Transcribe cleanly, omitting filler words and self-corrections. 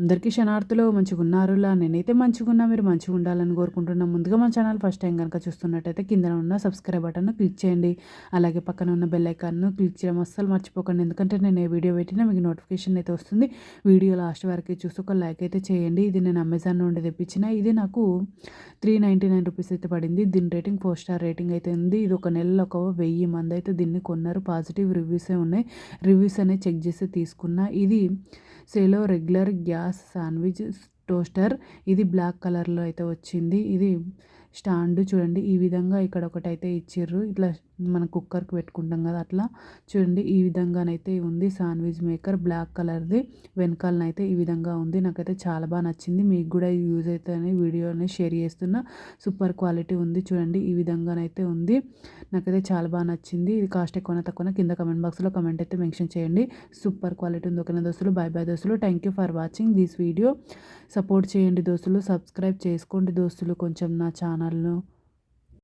అందరికీ శనార్థులు మంచిగున్నారులా నేనైతే మంచిగున్నా మీరు మంచిగా ఉండాలని కోరుకుంటున్నా. ముందుగా మన ఛానల్ ఫస్ట్ టైం కనుక చూస్తున్నట్టయితే కింద ఉన్న సబ్స్క్రైబ్ బటన్ను క్లిక్ చేయండి. అలాగే పక్కన ఉన్న బెల్ ఐకాన్ను క్లిక్ చేయడం అస్సలు మర్చిపోకండి. ఎందుకంటే నేను ఏ వీడియో పెట్టినా మీకు నోటిఫికేషన్ అయితే వస్తుంది. వీడియో లాస్ట్ వరకు చూసి ఒక లైక్ అయితే చేయండి. ఇది నేను అమెజాన్ నుండి తెప్పించిన. ఇది నాకు 399 రూపీస్ అయితే పడింది. దీని రేటింగ్ 4 స్టార్ రేటింగ్ అయితే ఉంది. ఇది ఒక నెలలో ఒక 1000 మంది అయితే దీన్ని కొన్నారు. పాజిటివ్ రివ్యూసే ఉన్నాయి. రివ్యూస్ అనేవి చెక్ చేసి తీసుకున్నా. ఇది Cello regular gas sandwich toaster. ఇది బ్లాక్ కలర్లో అయితే వచ్చింది. ఇది స్టాండ్ చూడండి, ఈ విధంగా ఇక్కడ ఒకటైతే ఇచ్చిర్రు. ఇట్లా మన కుక్కర్కి పెట్టుకుంటాం కదా, అట్లా చూడండి ఈ విధంగానైతే ఉంది. శాండ్విచ్ మేకర్ బ్లాక్ కలర్ది, వెనకాలనైతే ఈ విధంగా ఉంది. నాకైతే చాలా బాగా నచ్చింది. మీకు కూడా యూజ్ అవుతుందని వీడియోని షేర్ చేస్తున్నా. సూపర్ క్వాలిటీ ఉంది చూడండి, ఈ విధంగానైతే ఉంది. నాకైతే చాలా బాగా నచ్చింది. ఇది కాస్ట్ ఎక్కువనా తక్కువనా కింద కమెంట్ బాక్స్లో కమెంట్ అయితే మెన్షన్ చేయండి. సూపర్ క్వాలిటీ ఉంది. ఓకేనా దోస్తులు, బాయ్ బాయ్ దోస్తులు. Thank you for watching this video. Support చేయండి దోస్తులు, సబ్స్క్రైబ్ చేసుకోండి దోస్తులు కొంచెం నా ఛానల్ను.